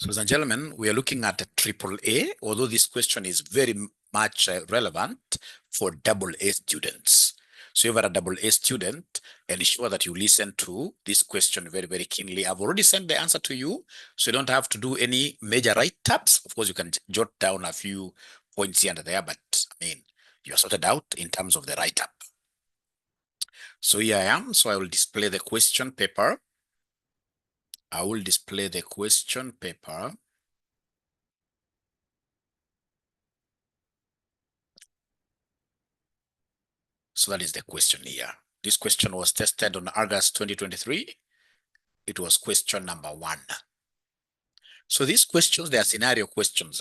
So, ladies and gentlemen, we are looking at the AAA, although this question is very much relevant for AA students. So if you're a AA student, ensure that you listen to this question very, very keenly. I've already sent the answer to you, so you don't have to do any major write-ups. Of course, you can jot down a few points here and there, but I mean, you're sorted out in terms of the write-up. So here I am. So I will display the question paper. I will display the question paper. So that is the question here. This question was tested on August 2023. It was question number 1. So these questions, they are scenario questions.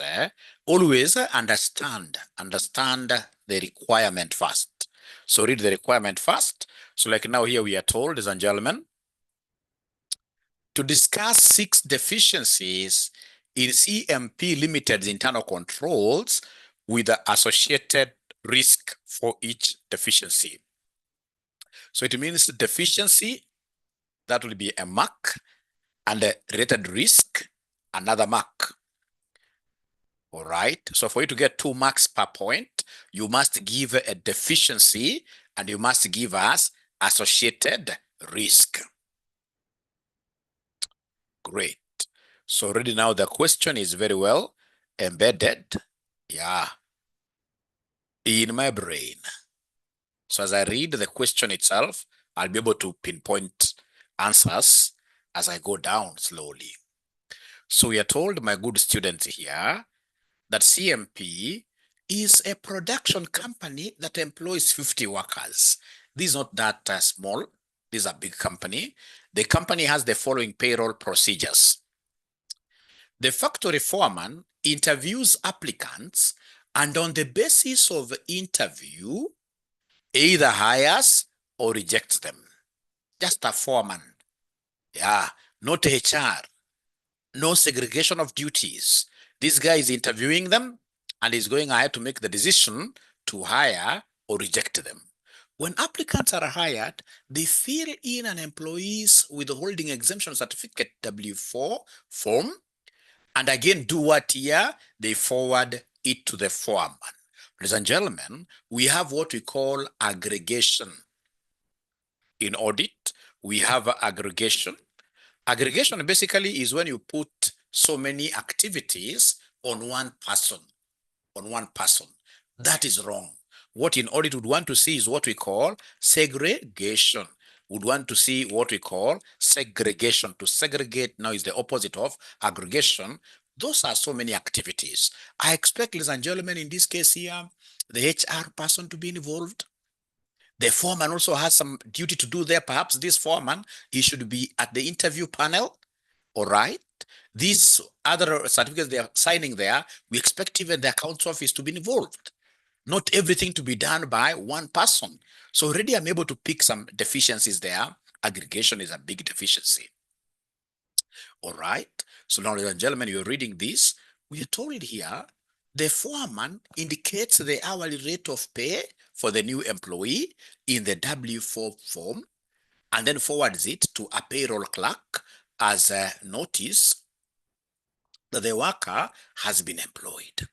Always understand the requirement first. So read the requirement first. So like now here we are told, ladies and gentlemen, to discuss 6 deficiencies in CMP Limited's internal controls with the associated risk for each deficiency. So it means the deficiency, that will be a mark, and the related risk, another mark. All right. So for you to get 2 marks per point, you must give a deficiency and you must give us associated risk. Great. So already now the question is very well embedded, in my brain. So as I read the question itself, I'll be able to pinpoint answers as I go down slowly. So we are told, my good students here, that CMP is a production company that employs 50 workers. This is not that small. This is a big company. The company has the following payroll procedures. The factory foreman interviews applicants and on the basis of interview, either hires or rejects them. Just a foreman. Not HR. No segregation of duties. This guy is interviewing them and is going ahead to make the decision to hire or reject them. When applicants are hired, they fill in an employee's withholding exemption certificate W4 form, and again do what here? They forward it to the foreman. Ladies and gentlemen, we have what we call aggregation. In audit, we have aggregation. Aggregation basically is when you put so many activities on one person. That is wrong. What in audit would want to see is what we call segregation. Would want to see what we call segregation. To segregate now is the opposite of aggregation. Those are so many activities. I expect, ladies and gentlemen, in this case here, the HR person to be involved. The foreman also has some duty to do there. Perhaps this foreman, he should be at the interview panel. All right. These other certificates they are signing there, we expect even the accounts office to be involved. Not everything to be done by one person. So already I'm able to pick some deficiencies there. Aggregation is a big deficiency. All right. So now, ladies and gentlemen, you're reading this. We are told here, the foreman indicates the hourly rate of pay for the new employee in the W4 form and then forwards it to a payroll clerk as a notice that the worker has been employed.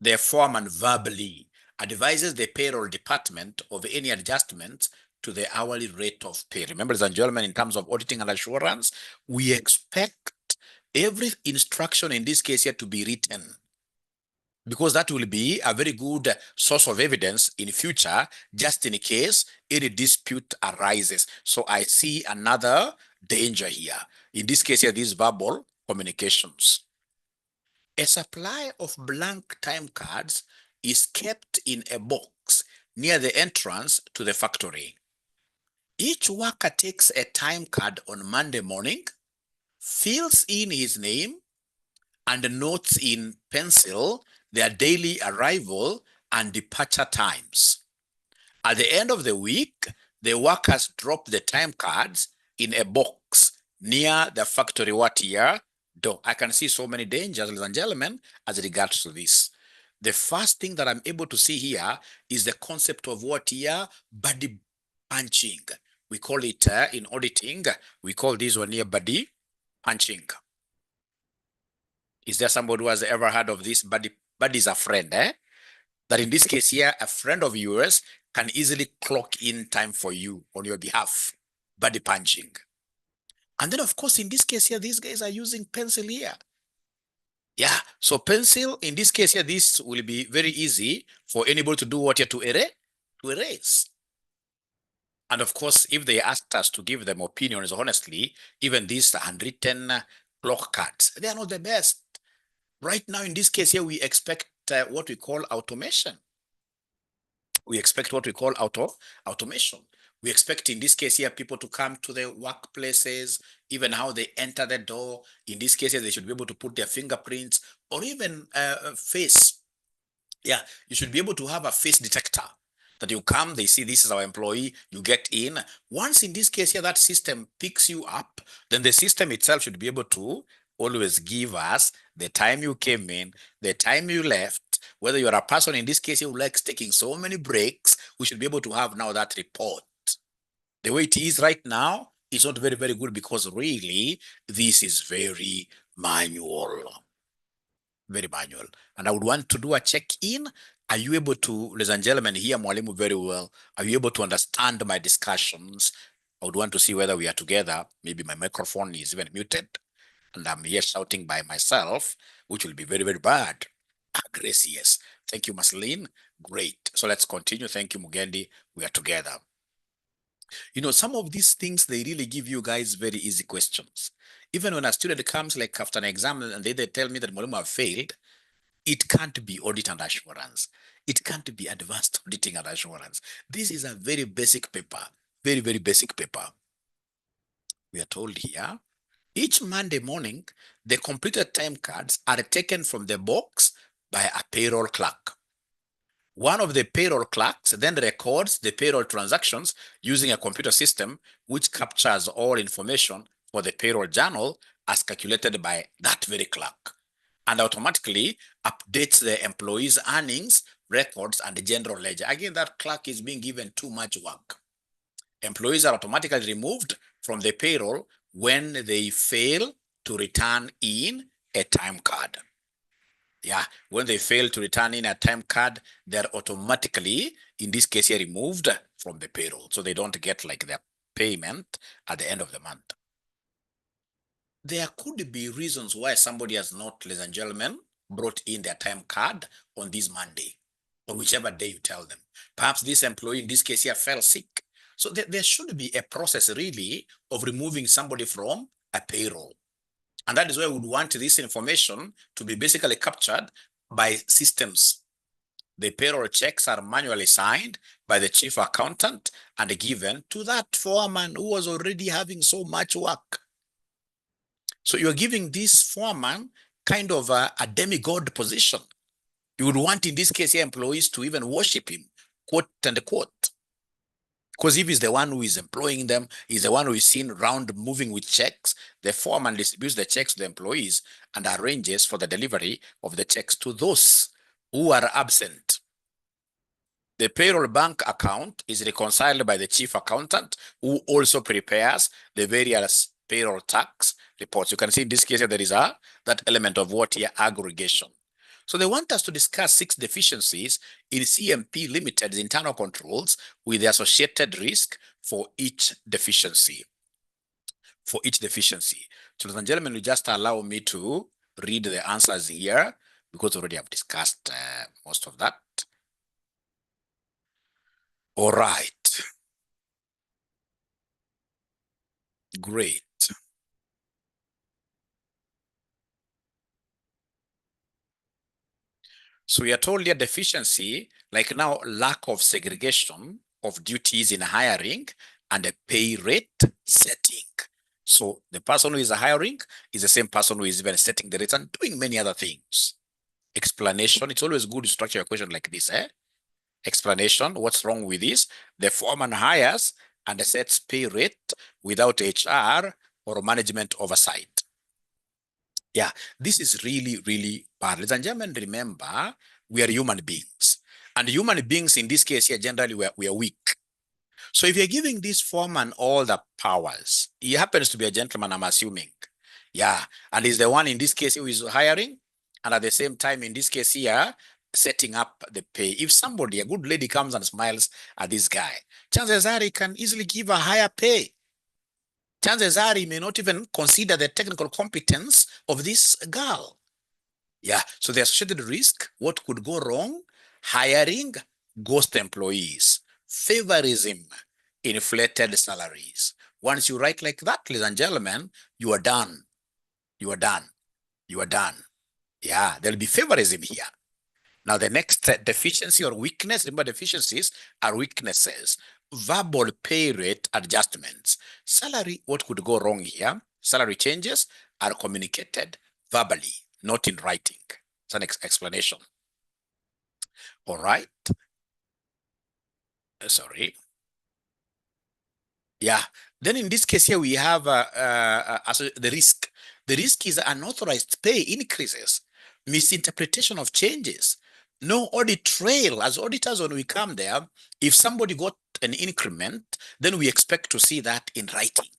The foreman verbally advises the payroll department of any adjustments to the hourly rate of pay. Remember, ladies and gentlemen, in terms of auditing and assurance, we expect every instruction in this case here to be written, because that will be a very good source of evidence in future, just in case any dispute arises. So I see another danger here. In this case here, these verbal communications. A supply of blank time cards is kept in a box near the entrance to the factory. Each worker takes a time card on Monday morning, fills in his name, and notes in pencil their daily arrival and departure times. At the end of the week, the workers drop the time cards in a box near the factory door. I can see so many dangers, ladies and gentlemen, as regards to this. The first thing that I'm able to see here is the concept of buddy punching. We call it in auditing, we call this one here buddy punching. Is there somebody who has ever heard of this? Buddy is a friend, eh? That in this case here, a friend of yours can easily clock in time for you on your behalf. Buddy punching. And then, of course, in this case here, these guys are using pencil here. Yeah, so pencil, in this case here, this will be very easy for anybody to do what here to erase. And of course, if they asked us to give them opinions, honestly, even these handwritten clock cards, they are not the best. Right now, in this case here, we expect what we call automation. We expect what we call automation. We expect in this case here people to come to the workplaces, even how they enter the door. In this case here, they should be able to put their fingerprints or even face. Yeah, you should be able to have a face detector that you come, they see this is our employee, you get in. Once in this case here, that system picks you up, then the system itself should be able to always give us the time you came in, the time you left, whether you're a person in this case who likes taking so many breaks, we should be able to have now that report. The way it is right now is not very, very good because really this is very manual. Very manual. And I would want to do a check-in. Are you able to, ladies and gentlemen, hear Mwalimu very well? Are you able to understand my discussions? I would want to see whether we are together. Maybe my microphone is even muted and I'm here shouting by myself, which will be very, very bad. Grace, yes. Thank you, Marceline. Great. So let's continue. Thank you, Mugendi. We are together. You know, some of these things, they really give you guys very easy questions. Even when a student comes like after an exam and they tell me that Mwalimu have failed, it can't be audit and assurance. It can't be advanced auditing and assurance. This is a very basic paper, very, very basic paper. We are told here, each Monday morning, the completed time cards are taken from the box by a payroll clerk. One of the payroll clerks then records the payroll transactions using a computer system which captures all information for the payroll journal as calculated by that very clerk, and automatically updates the employee's earnings, records, and the general ledger. Again, that clerk is being given too much work. Employees are automatically removed from the payroll when they fail to return in a time card. Yeah, when they fail to return in a time card, they're automatically, in this case here, removed from the payroll. So they don't get like their payment at the end of the month. There could be reasons why somebody has not, ladies and gentlemen, brought in their time card on this Monday or whichever day you tell them. Perhaps this employee in this case here fell sick. So there should be a process really of removing somebody from a payroll. And that is why we would want this information to be basically captured by systems. The payroll checks are manually signed by the chief accountant and given to that foreman who was already having so much work. So you're giving this foreman kind of a demigod position. You would want, in this case, your employees to even worship him, quote and quote. Because if he's the one who is employing them, he's the one who is seen around moving with checks, the foreman distributes the checks to the employees and arranges for the delivery of the checks to those who are absent. The payroll bank account is reconciled by the chief accountant, who also prepares the various payroll tax reports. You can see in this case there is that element of what here, aggregation. So they want us to discuss 6 deficiencies in CMP Limited's internal controls with the associated risk for each deficiency. So, ladies and gentlemen, you just allow me to read the answers here because already I've discussed most of that. All right. Great. So we are told here deficiency, like now lack of segregation of duties in hiring and a pay rate setting. So the person who is hiring is the same person who is even setting the rates and doing many other things. Explanation, it's always good to structure a question like this. Explanation, what's wrong with this? The foreman hires and sets pay rate without HR or management oversight. Yeah, this is really, really bad. Ladies and gentlemen, remember, we are human beings. And human beings in this case here, generally, we are weak. So if you're giving this foreman all the powers, he happens to be a gentleman, I'm assuming. Yeah, and is the one in this case who is hiring, and at the same time, in this case here, setting up the pay. If somebody, a good lady, comes and smiles at this guy, chances are he can easily give a higher pay. Chances are he may not even consider the technical competence of this girl. Yeah, so the associated risk, what could go wrong? Hiring ghost employees, favorism, inflated salaries. Once you write like that, ladies and gentlemen, you are done. You are done. You are done. Yeah, there'll be favorism here. Now, the next deficiency or weakness, remember deficiencies are weaknesses. Verbal pay rate adjustments. Salary, what could go wrong here? Salary changes are communicated verbally, not in writing. It's an explanation. All right. Sorry. Yeah. Then in this case here, we have the risk. The risk is unauthorized pay increases, misinterpretation of changes, no audit trail. As auditors, when we come there, if somebody got an increment, then we expect to see that in writing.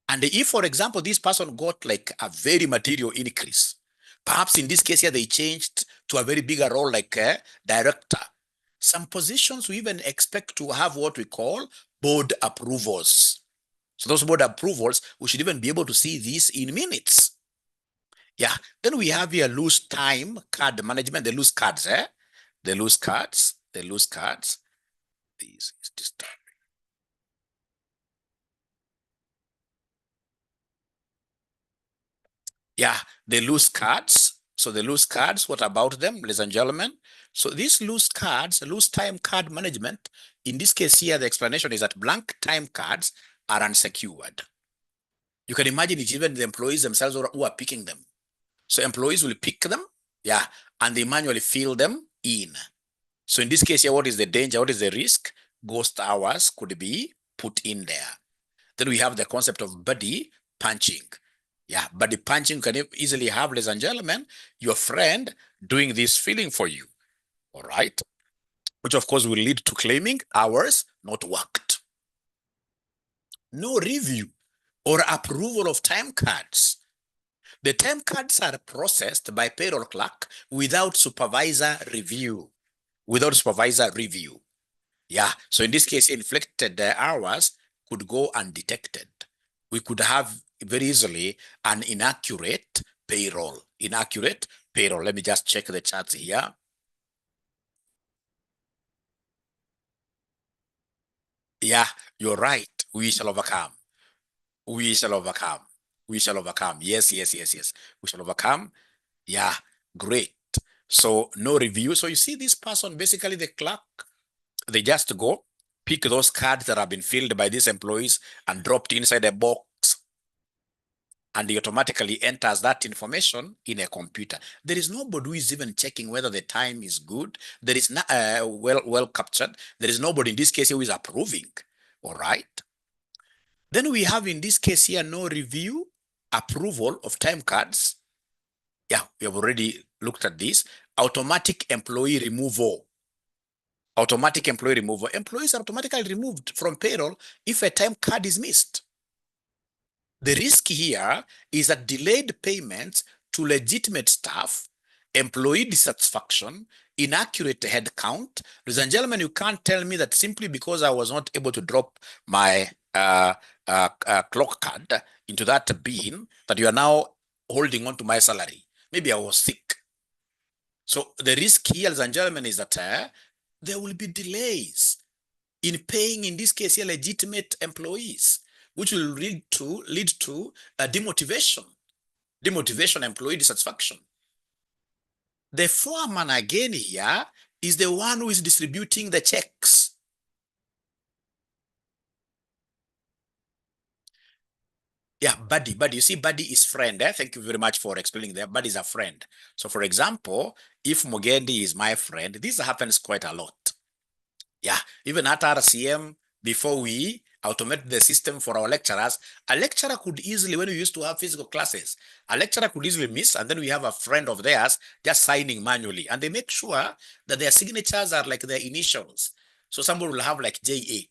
And if, for example, this person got like a very material increase, perhaps in this case here, they changed to a very bigger role like a director. Some positions we even expect to have what we call board approvals. So those board approvals, we should even be able to see this in minutes. Yeah, then we have here loose time card management, the loose cards, the loose cards, the loose cards. This is disturbing. Yeah, the loose cards. So the loose cards, what about them, ladies and gentlemen? So these loose cards, loose time card management, in this case here, the explanation is that blank time cards are unsecured. You can imagine it's even the employees themselves who are picking them. So employees will pick them, yeah, and they manually fill them in. So in this case here, what is the danger? What is the risk? Ghost hours could be put in there. Then we have the concept of buddy punching. Yeah, buddy punching can easily have, ladies and gentlemen, your friend doing this filling for you. All right. Which of course will lead to claiming hours not worked. No review or approval of time cards. The time cards are processed by payroll clerk without supervisor review. Without supervisor review. Yeah, so in this case, inflicted hours could go undetected. We could have very easily an inaccurate payroll. Inaccurate payroll. Let me just check the charts here. Yeah, you're right. We shall overcome. We shall overcome. We shall overcome. Yes, yes, yes, yes. We shall overcome. Yeah, great. So no review. So you see this person, basically the clerk, they just go pick those cards that have been filled by these employees and dropped inside a box, and he automatically enters that information in a computer. There is nobody who is even checking whether the time is good. There is not well captured. There is nobody in this case who is approving. All right. Then we have in this case here no review, approval of time cards. Yeah, we have already looked at this. Automatic employee removal. Automatic employee removal. Employees are automatically removed from payroll if a time card is missed. The risk here is that delayed payments to legitimate staff, employee dissatisfaction, inaccurate head count. Ladies and gentlemen, you can't tell me that simply because I was not able to drop my clock card into that bin that you are now holding on to my salary. Maybe I was sick. So the risk here, ladies and gentlemen, is that there will be delays in paying, in this case here, legitimate employees, which will lead to demotivation, employee dissatisfaction. The foreman again here is the one who is distributing the checks. Yeah, buddy. You see, buddy is friend. Thank you very much for explaining that. Buddy is a friend. So for example, if Mugendi is my friend, this happens quite a lot. Yeah, even at RCM, before we automate the system for our lecturers, a lecturer could easily, when we used to have physical classes, a lecturer could easily miss, and then we have a friend of theirs just signing manually, and they make sure that their signatures are like their initials. So somebody will have like JA.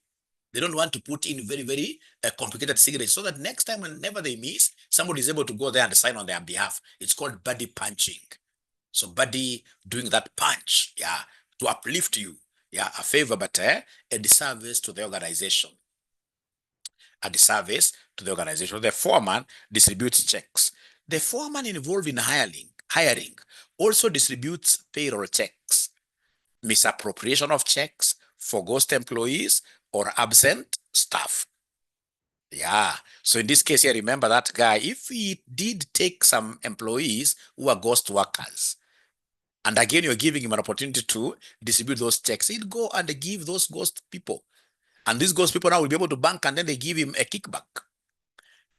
They don't want to put in very, very complicated signatures so that next time, whenever they miss, somebody is able to go there and sign on their behalf. It's called buddy punching. So buddy doing that punch, yeah, to uplift you, yeah, a favor, but a disservice to the organization. A disservice to the organization. The foreman distributes checks. The foreman involved in hiring also distributes payroll checks, misappropriation of checks for ghost employees or absent staff. Yeah. So in this case here, remember that guy, if he did take some employees who are ghost workers, and again, you're giving him an opportunity to distribute those checks, he'd go and give those ghost people. And these ghost people now will be able to bank, and then they give him a kickback.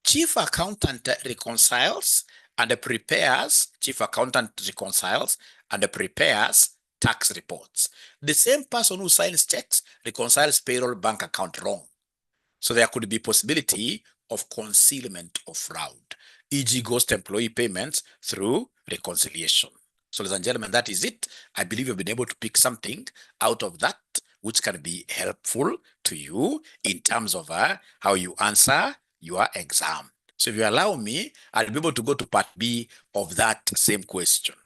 Chief accountant reconciles and prepares, tax reports. The same person who signs checks reconciles payroll bank account wrong. So there could be possibility of concealment of fraud, e.g. ghost employee payments through reconciliation. So ladies and gentlemen, that is it. I believe you've been able to pick something out of that which can be helpful to you in terms of how you answer your exam. So if you allow me, I'll be able to go to part B of that same question.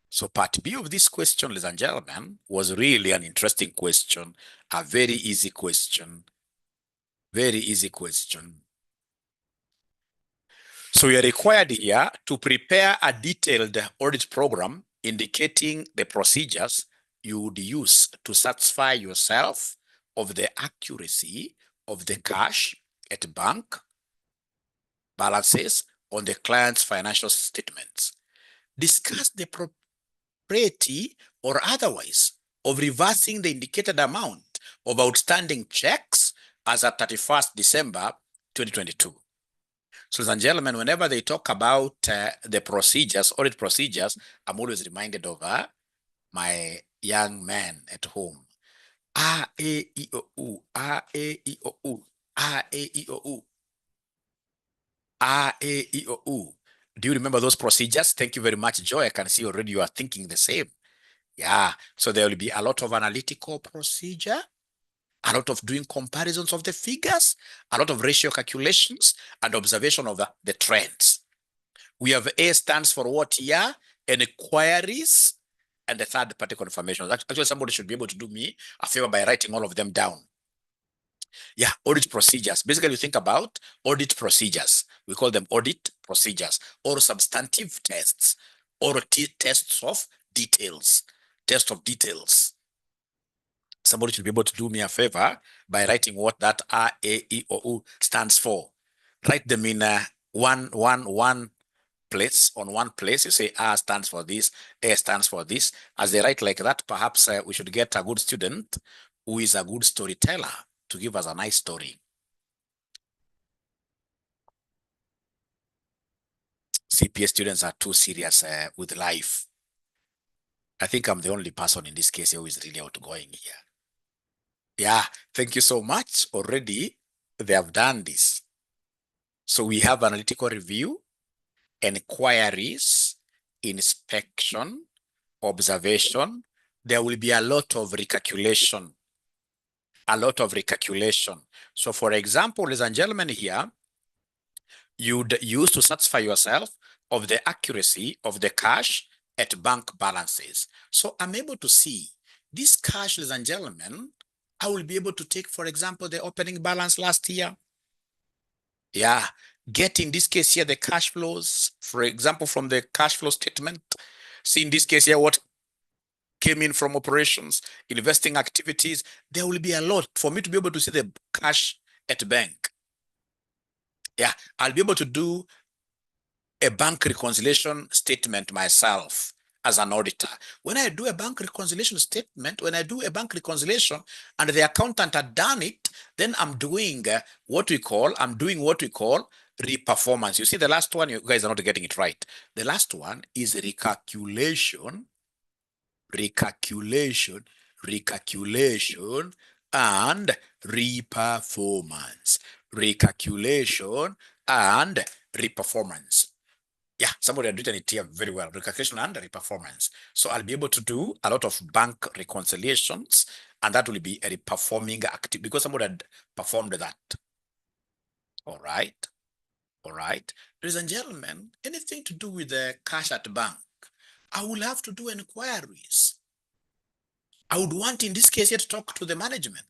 So part B of this question, ladies and gentlemen, was really an interesting question, a very easy question. Very easy question. So we are required here to prepare a detailed audit program indicating the procedures you would use to satisfy yourself of the accuracy of the cash at bank balances on the client's financial statements. Discuss the propriety or otherwise of reversing the indicated amount of outstanding checks as at 31st December 2022. So, ladies and gentlemen, whenever they talk about the procedures, audit procedures, I'm always reminded of my young man at home. A, E, I, O, U, A, E, I, O, U, A, E, I, O, U, A, E, I, O, U. Do you remember those procedures? Thank you very much, Joy. I can see already you are thinking the same. Yeah, so there will be a lot of analytical procedure, a lot of doing comparisons of the figures, a lot of ratio calculations, and observation of the trends. We have A stands for what here? Inquiries, and the third party confirmation. Actually, somebody should be able to do me a favor by writing all of them down. Yeah, audit procedures. Basically, you think about audit procedures. We call them audit procedures or substantive tests or tests of details. Test of details. Somebody should be able to do me a favor by writing what that R, A, E, O, U stands for. Write them in one place, on one place. You say R stands for this, A stands for this. As they write like that, perhaps we should get a good student who is a good storyteller to give us a nice story. CPA students are too serious with life. I think I'm the only person in this case who is really outgoing here. Yeah, thank you so much. Already, they have done this. So we have analytical review, inquiries, inspection, observation. There will be a lot of recalculation. So for example, ladies and gentlemen here, you'd use to satisfy yourself of the accuracy of the cash at bank balances. So I'm able to see this cash, ladies and gentlemen, I will be able to take, for example, the opening balance last year. Yeah, get in this case here the cash flows, for example, from the cash flow statement. See in this case here what came in from operations, investing activities. There will be a lot for me to be able to see the cash at bank. Yeah, I'll be able to do a bank reconciliation statement myself as an auditor. When I do a bank reconciliation statement, when I do a bank reconciliation and the accountant had done it, then I'm doing what we call reperformance. You see the last one, you guys are not getting it right. The last one is recalculation, and reperformance. Recalculation and reperformance. Yeah, somebody had written it here very well. Recalculation and reperformance. So I'll be able to do a lot of bank reconciliations and that will be a performing activity because somebody had performed that. All right. All right. Ladies and gentlemen, anything to do with the cash at bank, I will have to do inquiries. I would want in this case here to talk to the management.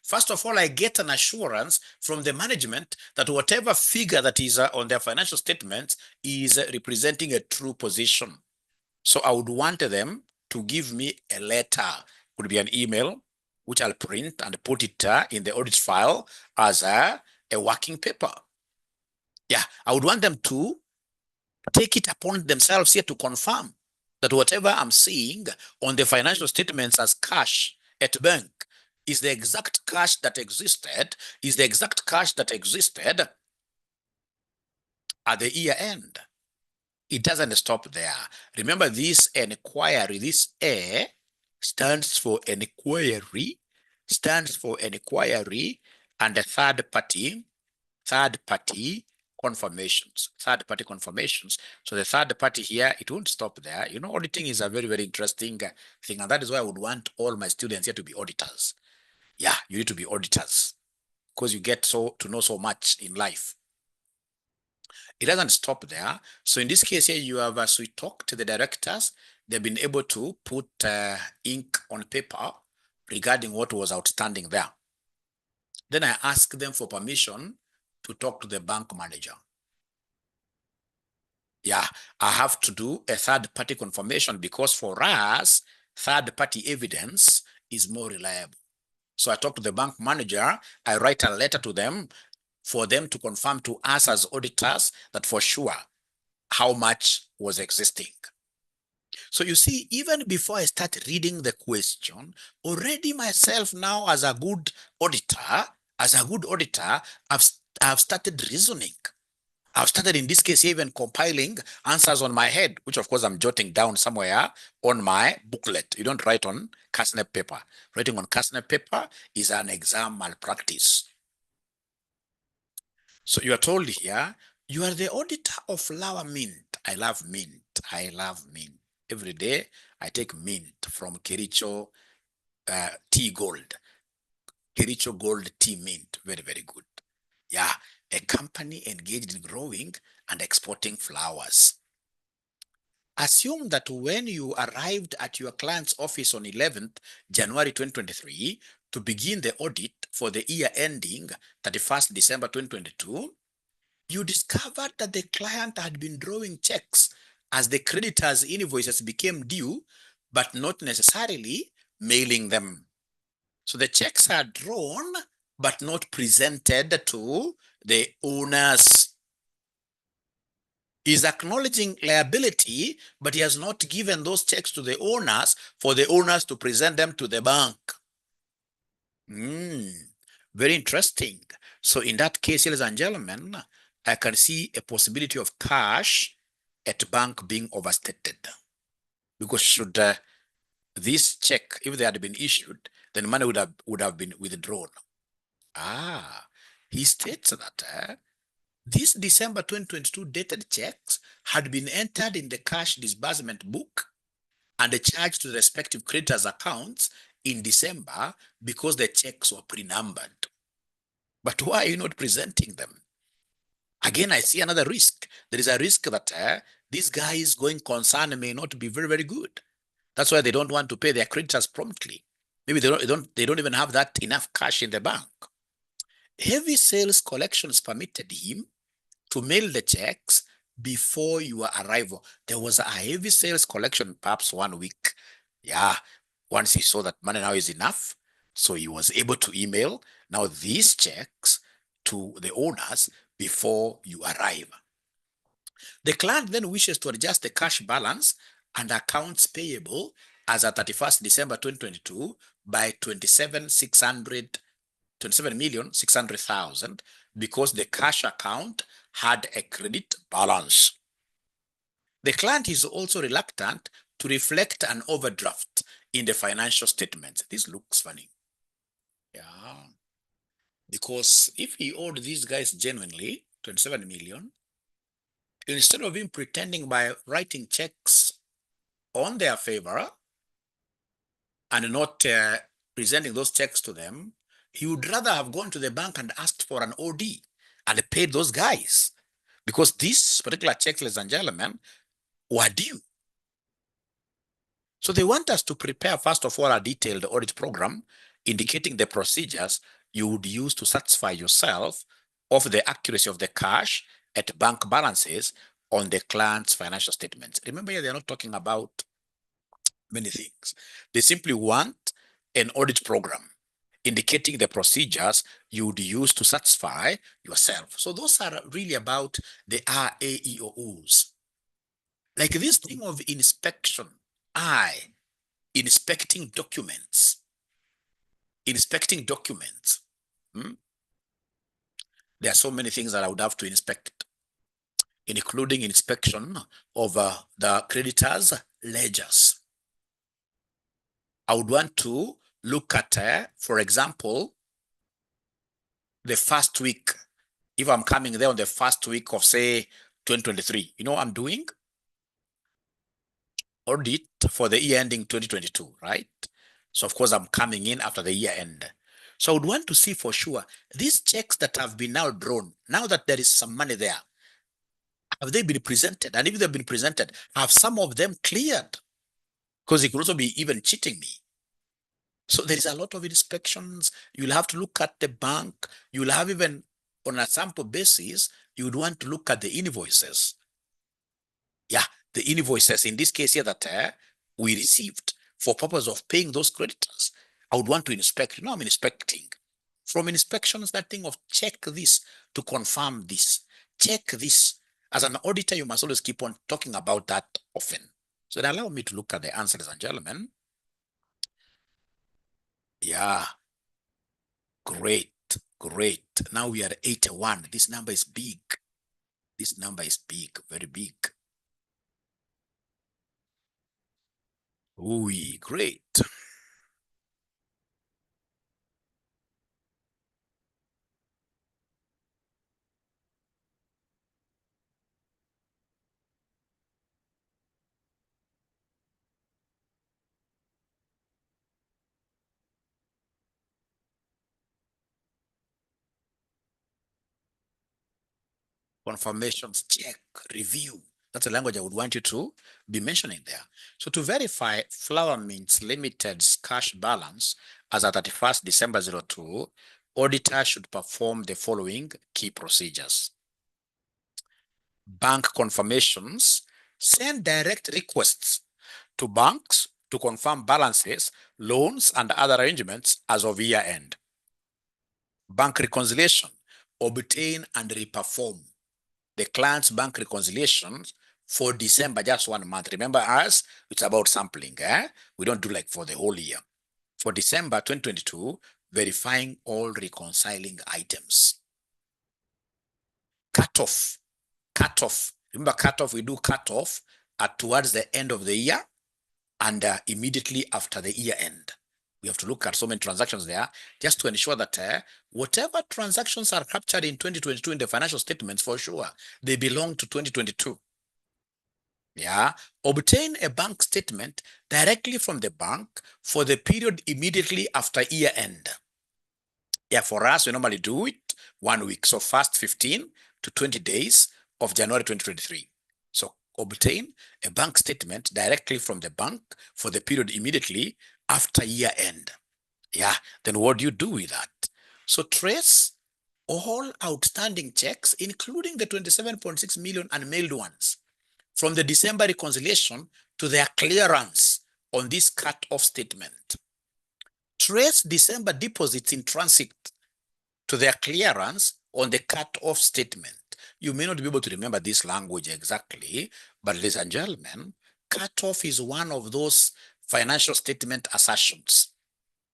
First of all, I get an assurance from the management that whatever figure that is on their financial statements is representing a true position. So I would want them to give me a letter, could be an email, which I'll print and put it in the audit file as a working paper. Yeah, I would want them to take it upon themselves here to confirm that whatever I'm seeing on the financial statements as cash at bank is the exact cash that existed, at the year end. It doesn't stop there. Remember this inquiry, this A stands for inquiry, and the third party confirmations. So the third party here, it won't stop there. You know, auditing is a very, very interesting thing. And that is why I would want all my students here to be auditors. Yeah, you need to be auditors because you get to know so much in life. It doesn't stop there. So in this case here, you have, as we talked to the directors, they've been able to put ink on paper regarding what was outstanding there. Then I asked them for permission to talk to the bank manager. Yeah, I have to do a third-party confirmation because for us, third-party evidence is more reliable. So I talk to the bank manager, I write a letter to them for them to confirm to us as auditors that for sure how much was existing. So you see, even before I start reading the question, already myself now as a good auditor, I've started reasoning. I've started in this case even compiling answers on my head, which of course I'm jotting down somewhere on my booklet. You don't write on cast paper. Writing on cast paper is an exam malpractice. So you are told here, you are the auditor of flour mint. I love mint. Every day I take mint from 𝐒𝐅𝐅𝐄𝐑 tea gold. 𝐒𝐅𝐅𝐄𝐑 gold tea mint. Very, very good. Yeah, a company engaged in growing and exporting flowers. Assume that when you arrived at your client's office on 11th January 2023 to begin the audit for the year ending 31st December 2022, you discovered that the client had been drawing checks as the creditor's invoices became due, but not necessarily mailing them. So the checks are drawn, but not presented to the owners. He's acknowledging liability, but he has not given those checks to the owners for the owners to present them to the bank. Very interesting. So in that case, ladies and gentlemen, I can see a possibility of cash at bank being overstated. Because should this check, if they had been issued, then money would have been withdrawn. He states that this December 2022 dated checks had been entered in the cash disbursement book and charged to the respective creditors' accounts in December because the checks were pre-numbered. But why are you not presenting them? Again, I see another risk. There is a risk that these guys going concern may not be very, very good. That's why they don't want to pay their creditors promptly. Maybe they don't even have that enough cash in the bank. Heavy sales collections permitted him to mail the checks before your arrival. There was a heavy sales collection, perhaps 1 week. Yeah, once he saw that money now is enough, so he was able to email now these checks to the owners before you arrive. The client then wishes to adjust the cash balance and accounts payable as at 31st December 2022 by 27,600,000 because the cash account had a credit balance. The client is also reluctant to reflect an overdraft in the financial statements. This looks funny. Yeah. Because if he owed these guys genuinely 27 million, instead of him pretending by writing checks on their favor and not presenting those checks to them, he would rather have gone to the bank and asked for an OD and paid those guys, because these particular checks, ladies and gentlemen, were due. So they want us to prepare, first of all, a detailed audit program indicating the procedures you would use to satisfy yourself of the accuracy of the cash at bank balances on the client's financial statements. Remember here, they're not talking about many things. They simply want an audit program indicating the procedures you would use to satisfy yourself. So those are really about the RAEOs. Like this thing of inspection, inspecting documents. There are so many things that I would have to inspect, including inspection of the creditors' ledgers. I would want to look at, for example, the first week. If I'm coming there on the first week of, say, 2023, you know what I'm doing? Audit for the year ending 2022, right? So of course I'm coming in after the year end. So I would want to see for sure these checks that have been now drawn, now that there is some money there, have they been presented? And if they've been presented, have some of them cleared? Because it could also be even cheating me. So there is a lot of inspections. You'll have to look at the bank. You'll have, even on a sample basis, you would want to look at the invoices. Yeah, the invoices in this case here that we received for purpose of paying those creditors. I would want to inspect. I'm inspecting. From inspections, that thing of check this to confirm this, check this. As an auditor, you must always keep on talking about that often. So that allow me to look at the answers, and gentlemen. Yeah, great. Now we are 81. This number is big. Very big. Ooh, great. Confirmations, check, review. That's the language I would want you to be mentioning there. So to verify Flower Mint's Limited's cash balance as at 31st December 02, auditor should perform the following key procedures. Bank confirmations: send direct requests to banks to confirm balances, loans, and other arrangements as of year end. Bank reconciliation: obtain and reperform the client's bank reconciliations for December, just 1 month. Remember us, it's about sampling. We don't do like for the whole year. For December 2022, verifying all reconciling items. Cutoff. Remember cutoff, we do cutoff at towards the end of the year and immediately after the year end. We have to look at so many transactions there just to ensure that whatever transactions are captured in 2022 in the financial statements, for sure, they belong to 2022. Yeah, obtain a bank statement directly from the bank for the period immediately after year end. Yeah, for us, we normally do it 1 week. So first 15 to 20 days of January 2023. So obtain a bank statement directly from the bank for the period immediately after year end. Yeah, then what do you do with that? So trace all outstanding checks, including the 27.6 million unmailed ones, from the December reconciliation to their clearance on this cut-off statement. Trace December deposits in transit to their clearance on the cut-off statement. You may not be able to remember this language exactly, but ladies and gentlemen, cut-off is one of those financial statement assertions.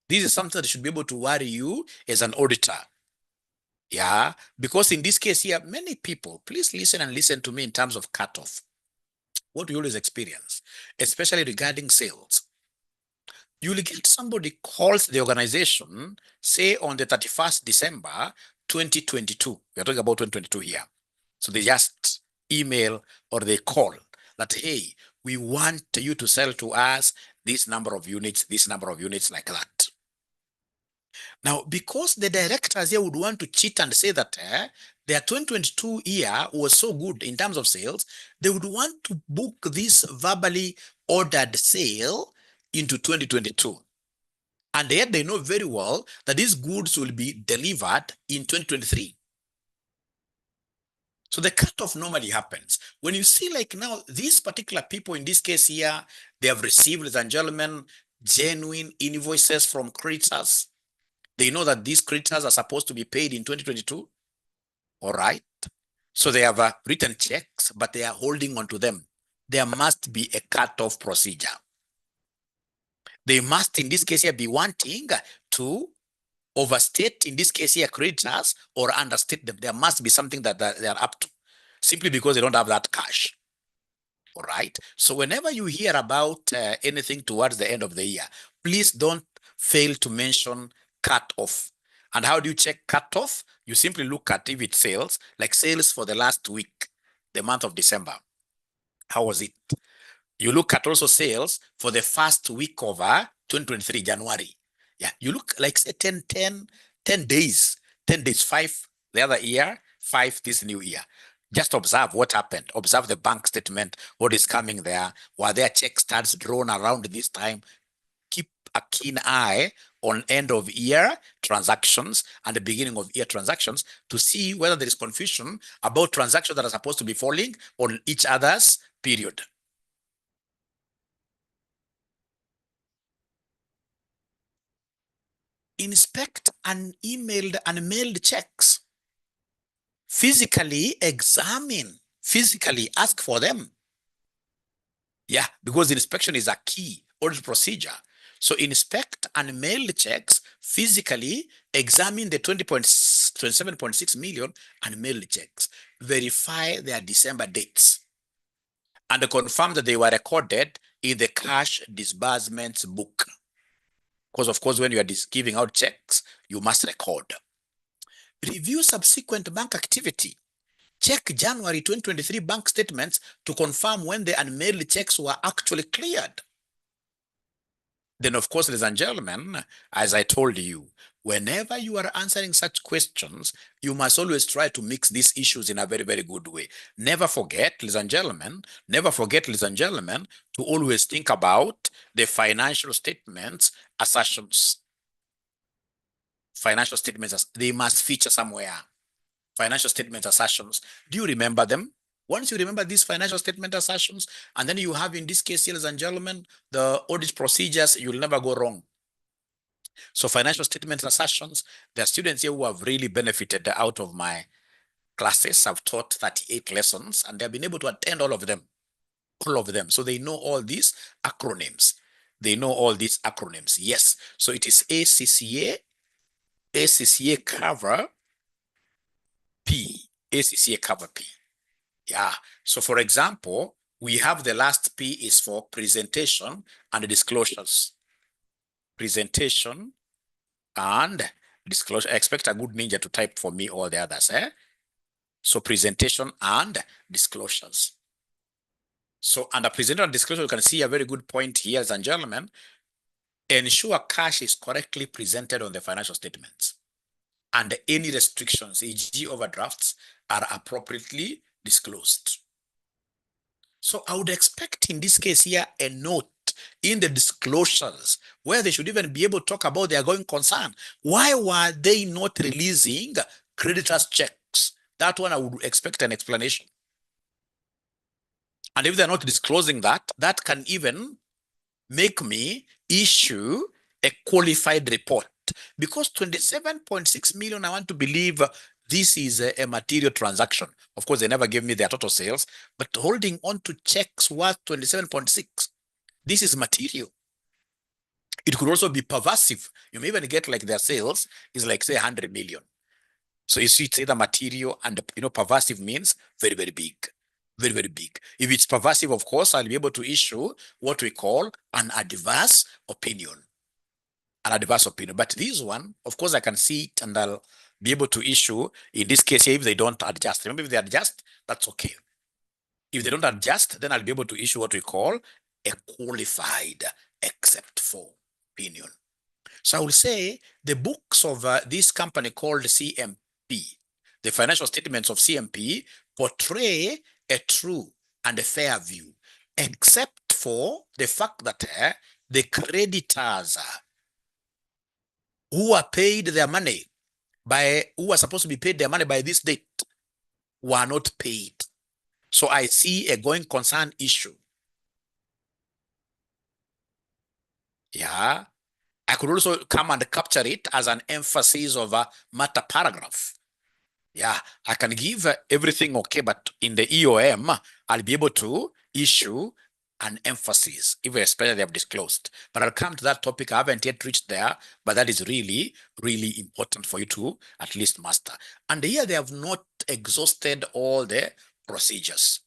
This is something that should be able to worry you as an auditor. Yeah, because in this case here, many people, please listen to me in terms of cutoff. What do you always experience, especially regarding sales? You will get somebody calls the organization, say on the 31st December 2022. We're talking about 2022 here. So they just email or they call that, hey, we want you to sell to us this number of units like that. Now, because the directors here would want to cheat and say that their 2022 year was so good in terms of sales, they would want to book this verbally ordered sale into 2022. And yet they know very well that these goods will be delivered in 2023. So the cutoff normally happens. When you see like now, these particular people in this case here, they have received, ladies and gentlemen, genuine invoices from creditors. They know that these creditors are supposed to be paid in 2022. All right. So they have written checks, but they are holding on to them. There must be a cutoff procedure. They must, in this case here, be wanting to overstate, in this case here, creditors or understate them. There must be something that they are up to, simply because they don't have that cash. All right. So whenever you hear about anything towards the end of the year, please don't fail to mention cut off. And how do you check cut off? You simply look at if it sales, like sales for the last week, the month of December. How was it? You look at also sales for the first week of 2023, January. Yeah, you look like say 10 days, 10 days, 5 the other year, 5 this new year. Just observe what happened. Observe the bank statement, what is coming there. Were there check stubs drawn around this time? Keep a keen eye on end of year transactions and the beginning of year transactions to see whether there is confusion about transactions that are supposed to be falling on each other's period. Inspect emailed and mailed checks. Physically examine, physically ask for them. Yeah, because the inspection is a key audit procedure. So inspect and mail checks, physically examine the 27.6 million and mail checks. Verify their December dates and confirm that they were recorded in the cash disbursements book. Because of course, when you are giving out checks, you must record. Review subsequent bank activity. Check January 2023 bank statements to confirm when the unmailed checks were actually cleared. Then, of course, ladies and gentlemen, as I told you, whenever you are answering such questions, you must always try to mix these issues in a very, very good way. Never forget, ladies and gentlemen, to always think about the financial statements assertions. Financial statements, they must feature somewhere. Financial statement assertions. Do you remember them? Once you remember these financial statement assertions, and then you have in this case, ladies and gentlemen, the audit procedures, you'll never go wrong. So financial statement assertions, there are students here who have really benefited out of my classes. I've taught 38 lessons and they've been able to attend all of them. All of them. So they know all these acronyms. They know all these acronyms. Yes. So it is ACCA cover P, ACCA cover P. Yeah. So for example, we have the last P is for presentation and disclosures. Presentation and disclosure. I expect a good ninja to type for me all the others. So presentation and disclosures. So under presentation and disclosure, you can see a very good point here, ladies and gentlemen. Ensure cash is correctly presented on the financial statements. And any restrictions, e.g. overdrafts, are appropriately disclosed. So I would expect in this case here a note in the disclosures where they should even be able to talk about their going concern. Why were they not releasing creditors' checks? That one I would expect an explanation. And if they're not disclosing that, that can even make me issue a qualified report. Because 27.6 million, I want to believe this is a material transaction. Of course, they never gave me their total sales, but holding on to checks worth 27.6, this is material. It could also be pervasive. You may even get like their sales is like say 100 million. So you see, it's either material and pervasive means very, very big. Very, very big. If it's pervasive, of course, I'll be able to issue what we call an adverse opinion. An adverse opinion. But this one, of course, I can see it and I'll be able to issue, in this case, if they don't adjust. Remember, if they adjust, that's okay. If they don't adjust, then I'll be able to issue what we call a qualified except for opinion. So I will say the books of this company called CMP, the financial statements of CMP portray a true and a fair view, except for the fact that the creditors who are paid their money who are supposed to be paid their money by this date were not paid. So I see a going concern issue. Yeah. I could also come and capture it as an emphasis of a matter paragraph. Yeah, I can give everything okay, but in the EOM, I'll be able to issue an emphasis, even especially they have disclosed. But I'll come to that topic. I haven't yet reached there, but that is really, really important for you to at least master. And here they have not exhausted all the procedures.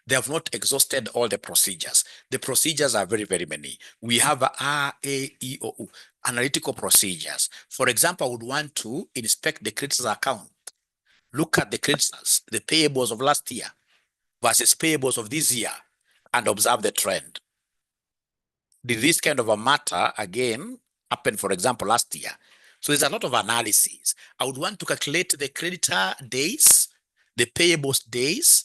They have not exhausted all the procedures. The procedures are very, very many. We have RAEOU, analytical procedures. For example, I would want to inspect the creditors account. Look at the creditors, the payables of last year versus payables of this year, and observe the trend. Did this kind of a matter, again, happen, for example, last year? So there's a lot of analysis. I would want to calculate the creditor days, the payables days.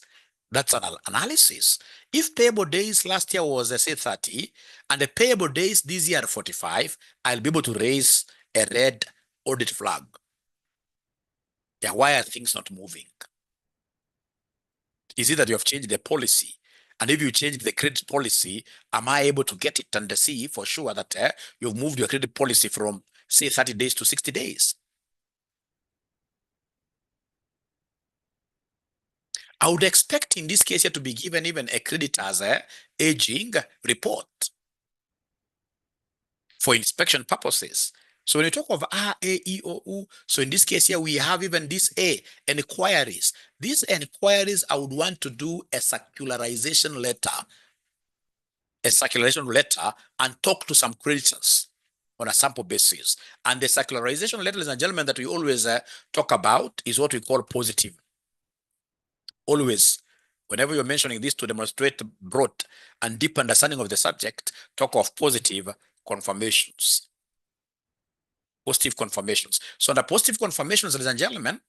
That's an analysis. If payable days last year was, say, 30, and the payable days this year are 45, I'll be able to raise a red audit flag. Yeah, why are things not moving? Is it that you have changed the policy? And if you change the credit policy, am I able to get it and see for sure that you've moved your credit policy from, say, 30 days to 60 days? I would expect in this case here to be given even a creditor's aging report for inspection purposes. So when you talk of RAEOU, so in this case here, we have even this inquiries. These inquiries, I would want to do a circularization letter, and talk to some creditors on a sample basis. And the circularization letter, ladies and gentlemen, that we always talk about is what we call positive. Always, whenever you're mentioning this to demonstrate broad and deep understanding of the subject, talk of positive confirmations. Positive confirmations. So the positive confirmations, ladies and gentlemen,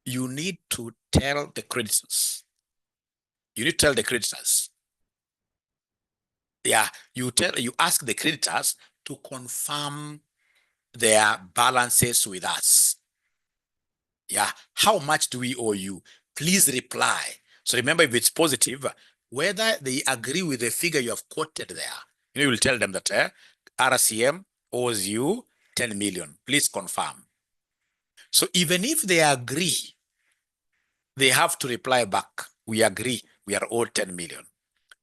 you need to tell the creditors. You need to tell the creditors. Yeah, you ask the creditors to confirm their balances with us. Yeah, how much do we owe you? Please reply. So remember, if it's positive, whether they agree with the figure you have quoted there, you will tell them that RCM owes you 10 million. Please confirm. So even if they agree, they have to reply back. We agree, we are owed 10 million.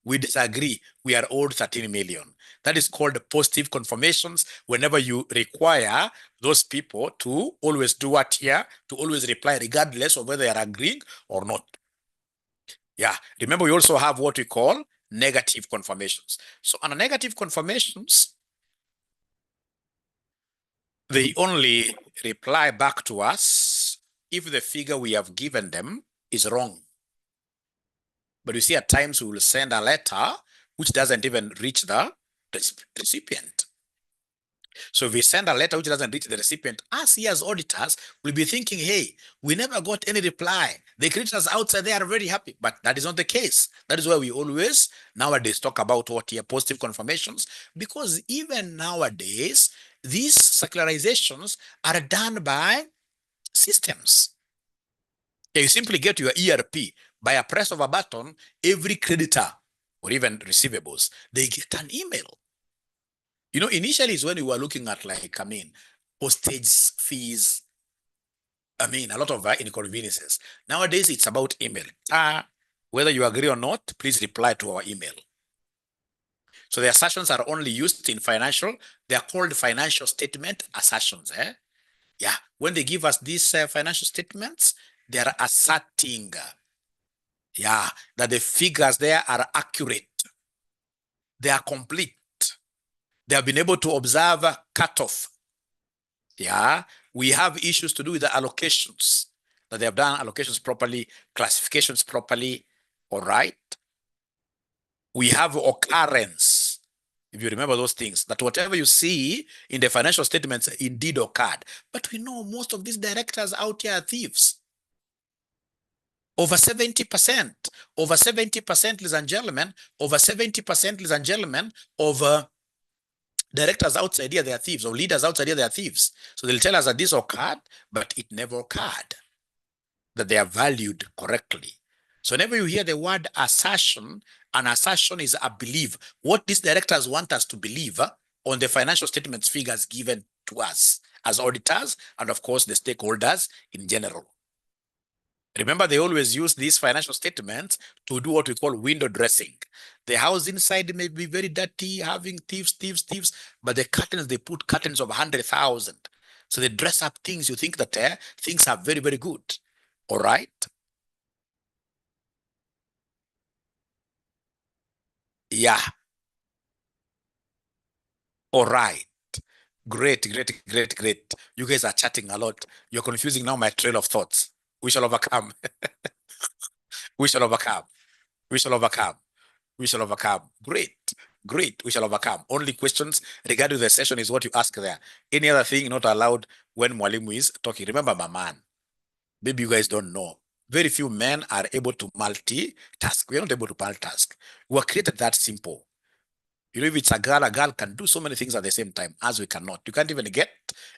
We disagree, we are owed 13 million. That is called positive confirmations. Whenever you require those people to always do what here, to always reply regardless of whether they are agreeing or not. Yeah, remember we also have what we call negative confirmations. So on negative confirmations, they only reply back to us if the figure we have given them is wrong. But you see, at times we will send a letter which doesn't even reach the recipient. So if we send a letter which doesn't reach the recipient, us here as auditors will be thinking, hey, we never got any reply. The creditors outside there are very happy, but that is not the case. That is why we always nowadays talk about what here, positive confirmations, because even nowadays, these circularizations are done by systems. You simply get your ERP by a press of a button. Every creditor or even receivables, they get an email. You know, initially is when we were looking at postage fees. A lot of inconveniences. Nowadays, it's about email. Whether you agree or not, please reply to our email. So the assertions are only used in financial. They are called financial statement assertions. Yeah, when they give us these financial statements, they are asserting, that the figures there are accurate. They are complete. They have been able to observe cutoff. Yeah, we have issues to do with the allocations, that they have done allocations properly, classifications properly. All right. We have occurrence. If you remember those things, that whatever you see in the financial statements indeed occurred. But we know most of these directors out here are thieves. Over 70%, over 70%, ladies and gentlemen, over 70%, ladies and gentlemen, of directors outside here, they are thieves, or leaders outside here, they are thieves. So they'll tell us that this occurred, but it never occurred, that they are valued correctly. So whenever you hear the word assertion, an assertion is a belief. What these directors want us to believe on the financial statements figures given to us as auditors, and of course the stakeholders in general. Remember, they always use these financial statements to do what we call window dressing. The house inside may be very dirty, having thieves, but the curtains, they put curtains of 100,000. So they dress up things. You think that things are very, very good. All right. Yeah. All right. Great. You guys are chatting a lot. You're confusing now my trail of thoughts. We shall overcome. We shall overcome. We shall overcome. We shall overcome. Great. We shall overcome. Only questions regarding the session is what you ask there. Any other thing not allowed when Mwalimu is talking. Remember, my man, maybe you guys don't know. Very few men are able to multitask. We're not able to multitask. We were created that simple. You know, if it's a girl can do so many things at the same time as we cannot. You can't even get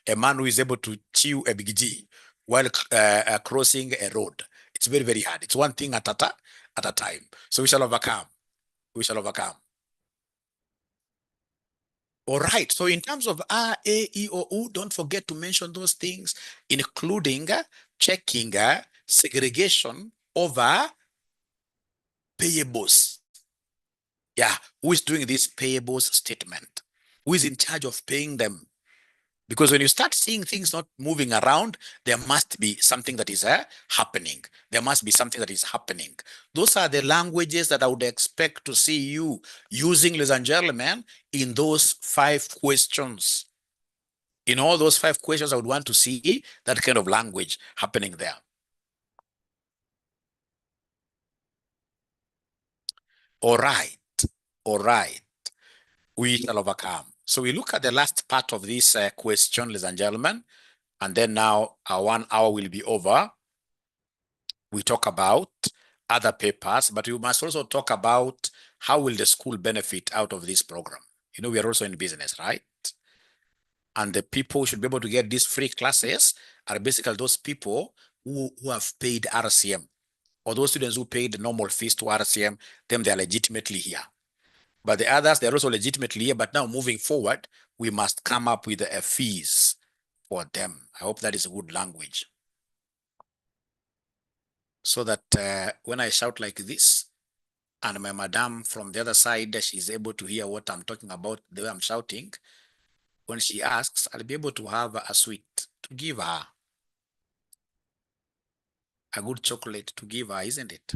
a man who is able to chew a big G while crossing a road. It's very, very hard. It's one thing at a time. So we shall overcome. We shall overcome. All right. So in terms of R, A, E, or U, don't forget to mention those things, including checking segregation over payables. Yeah. Who is doing this payables statement? Who is in charge of paying them? Because when you start seeing things not moving around, there must be something that is happening. There must be something that is happening. Those are the languages that I would expect to see you using, ladies and gentlemen, in those 5 questions. In all those 5 questions, I would want to see that kind of language happening there. All right. All right. We shall overcome. So we look at the last part of this question, ladies and gentlemen, and then now our 1 hour will be over. We talk about other papers, but we must also talk about how will the school benefit out of this program. You know, we are also in business, right? And the people who should be able to get these free classes are basically those people who have paid RCM, or those students who paid normal fees to RCM, them they are legitimately here. But the others, they're also legitimately here, but now moving forward, we must come up with a fees for them. I hope that is a good language. So that when I shout like this, and my madam from the other side, she's able to hear what I'm talking about, the way I'm shouting. When she asks, I'll be able to have a sweet to give her, a good chocolate to give her, isn't it?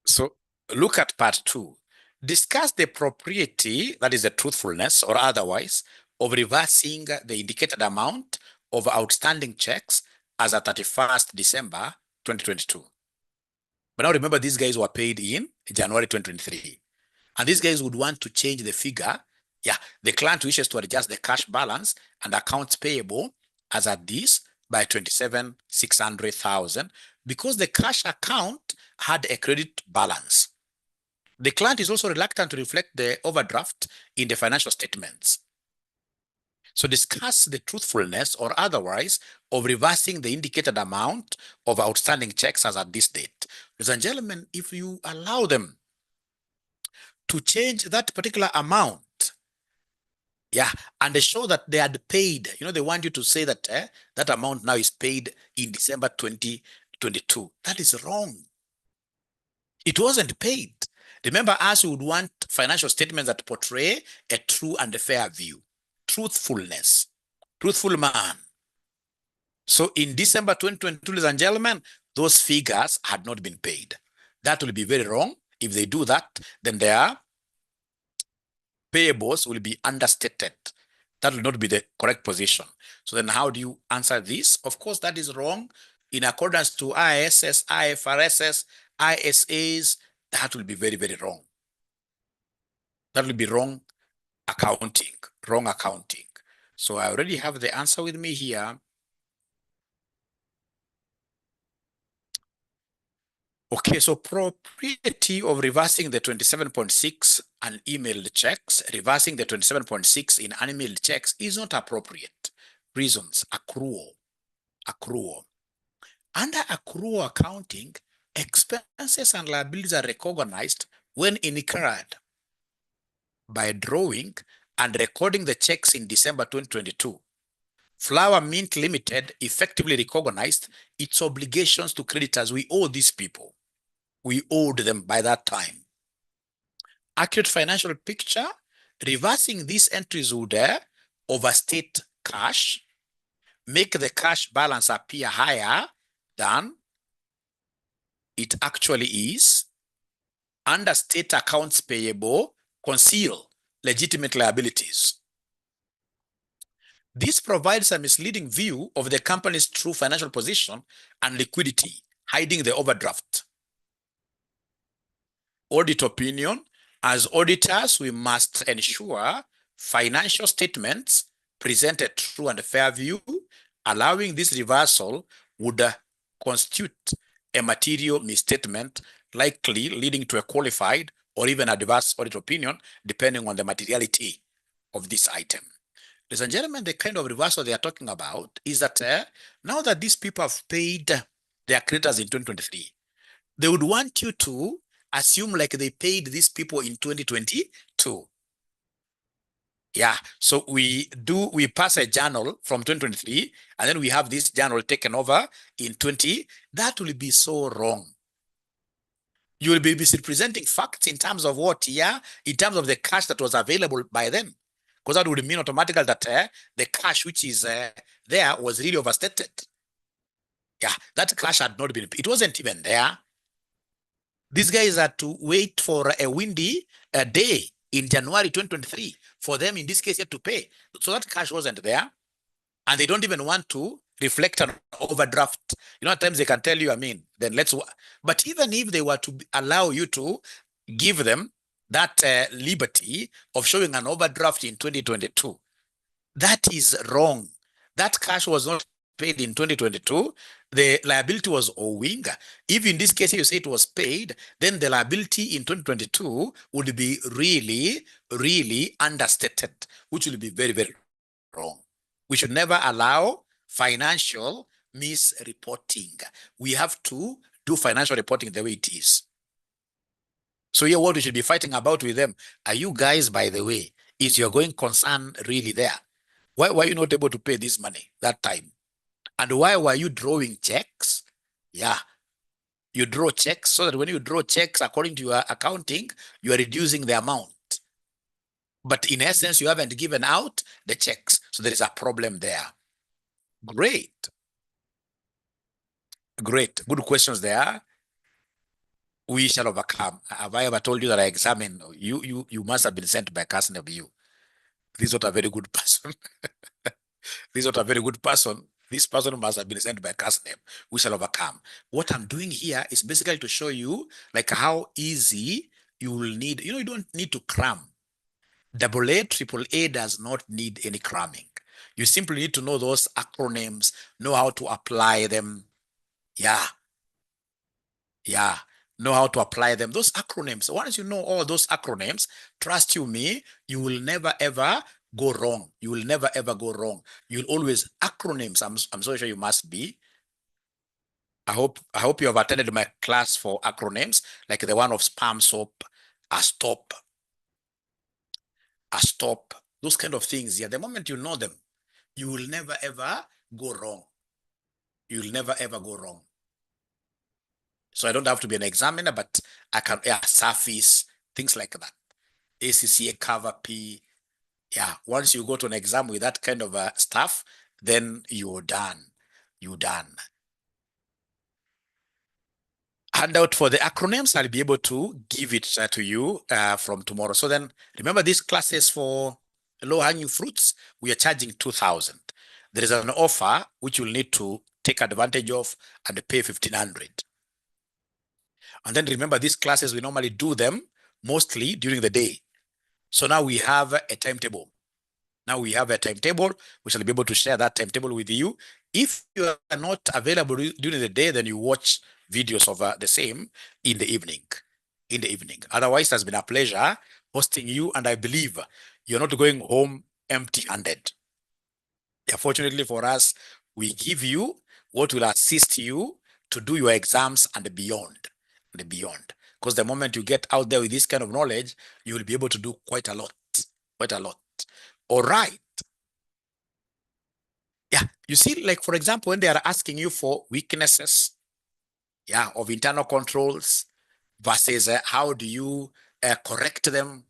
So look at part 2. Discuss the propriety, that is the truthfulness or otherwise, of reversing the indicated amount of outstanding checks as at 31st December 2022. But now remember, these guys were paid in January 2023. And these guys would want to change the figure. Yeah, the client wishes to adjust the cash balance and accounts payable as at this by 27,600,000 because the cash account had a credit balance. The client is also reluctant to reflect the overdraft in the financial statements. So discuss the truthfulness or otherwise of reversing the indicated amount of outstanding checks as at this date. Ladies and gentlemen, if you allow them to change that particular amount, yeah, and they show that they had paid, you know, they want you to say that that amount now is paid in December 2022. That is wrong. It wasn't paid. Remember, us would want financial statements that portray a true and a fair view. truthfulness. Truthful man. So in December 2022, ladies and gentlemen, those figures had not been paid. That will be very wrong. If they do that, then their payables will be understated. That will not be the correct position. So then how do you answer this? Of course, that is wrong. In accordance to ISS, IFRS, ISAs, that will be very, very wrong. That will be wrong accounting, wrong accounting. So I already have the answer with me here. Okay, so propriety of reversing the 27.6 unemailed checks, reversing the 27.6 in unemailed checks is not appropriate. Reasons: accrual. Under accrual accounting, expenses and liabilities are recognized when incurred by drawing and recording the checks in December 2022. Flour Mint Limited effectively recognized its obligations to creditors. We owe these people. We owed them by that time. Accurate financial picture, reversing these entries would overstate cash, make the cash balance appear higher than it actually is, understate accounts payable, conceal legitimate liabilities. This provides a misleading view of the company's true financial position and liquidity, hiding the overdraft. Audit opinion: as auditors, we must ensure financial statements present a true and fair view. Allowing this reversal would constitute a material misstatement, likely leading to a qualified or even adverse audit opinion, depending on the materiality of this item. Ladies and gentlemen, the kind of reversal they are talking about is that now that these people have paid their creditors in 2023, they would want you to assume like they paid these people in 2022. Yeah, so we pass a journal from 2023, and then we have this journal taken over in 20. That will be so wrong. You will be misrepresenting facts in terms of what? Yeah, in terms of the cash that was available by then. Because that would mean automatically that the cash which is there was really overstated. Yeah, that cash had not been, it wasn't even there. These guys had to wait for a windy day in January 2023 for them, in this case, to pay. So that cash wasn't there. And they don't even want to reflect an overdraft. You know, at times they can tell you, I mean, then let's, but even if they were to allow you to give them that liberty of showing an overdraft in 2022, that is wrong. That cash was not paid in 2022. The liability was owing. If in this case you say it was paid, then the liability in 2022 would be really, really understated, which will be very, very wrong. We should never allow financial misreporting. We have to do financial reporting the way it is. So here, what we should be fighting about with them: are you guys, by the way, is your going concern really there? Why were you not able to pay this money that time? And why were you drawing checks? Yeah, you draw checks so that when you draw checks according to your accounting, you are reducing the amount. But in essence, you haven't given out the checks. So there is a problem there. Great. Great. Good questions there. We shall overcome. Have I ever told you that I examine? You must have been sent by 𝒃𝒆𝒐𝒓𝒆. This is not a very good person. This is not a very good person. This person must have been sent by 𝒃𝒆𝒐𝒓𝒆. We shall overcome. What I'm doing here is basically to show you like how easy you will need. You know, you don't need to cram. AA, AAA does not need any cramming. You simply need to know those acronyms, know how to apply them. Yeah. Know how to apply them. Those acronyms, once you know all those acronyms, trust you me, you will never ever go wrong. You will never ever go wrong. You'll always, acronyms, I'm so sure you must be. I hope you have attended my class for acronyms, like the one of spam soap, a stop, those kind of things. Yeah, the moment you know them, you will never ever go wrong. You will never ever go wrong. So I don't have to be an examiner, but I can, surface, things like that. ACCA cover P, Yeah, once you go to an exam with that kind of stuff, then you're done. You're done. Handout for the acronyms, I'll be able to give it to you from tomorrow. So then remember these classes for low hanging fruits, we are charging 2,000. There is an offer which you'll need to take advantage of and pay 1,500. And then remember these classes, we normally do them mostly during the day. So now we have a timetable. Now we have a timetable. We shall be able to share that timetable with you. If you are not available during the day, then you watch videos of the same in the evening. In the evening. Otherwise, it has been a pleasure hosting you, and I believe you're not going home empty-handed. Yeah, fortunately for us, we give you what will assist you to do your exams and beyond. And beyond. Because the moment you get out there with this kind of knowledge, you will be able to do quite a lot. Quite a lot. All right. Yeah, you see, like for example, when they are asking you for weaknesses, yeah, of internal controls versus how do you correct them,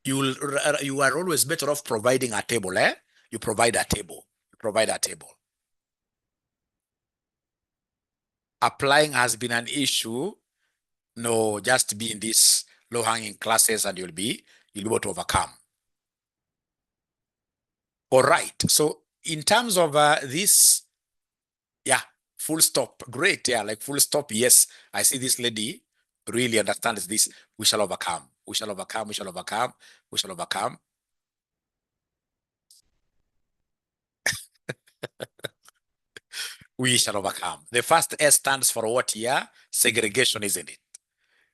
you are always better off providing a table. You provide a table. You provide a table. Applying has been an issue. No, just be in these low-hanging classes and you'll be able to overcome. All right. So in terms of this, yeah, full stop. Great. Yeah, like full stop. Yes, I see this lady really understands this. We shall overcome. We shall overcome. We shall overcome. We shall overcome. We shall overcome. The first S stands for what here? Segregation, isn't it?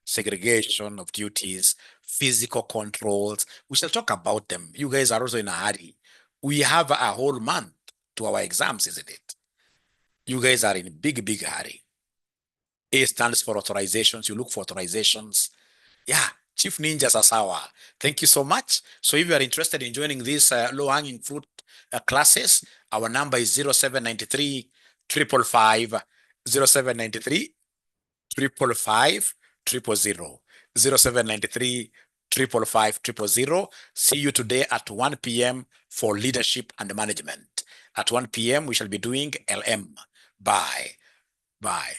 Segregation of duties, physical controls. We shall talk about them. You guys are also in a hurry. We have a whole month to our exams, isn't it? You guys are in a big, big hurry. A stands for authorizations. You look for authorizations. Yeah, Chief Ninja Sasawa. Thank you so much. So if you are interested in joining these low-hanging fruit classes, our number is 0793 555 0793 555 000 0793 555 000. See you today at 1 p.m. for leadership and management. At 1 p.m. we shall be doing LM. Bye. Bye.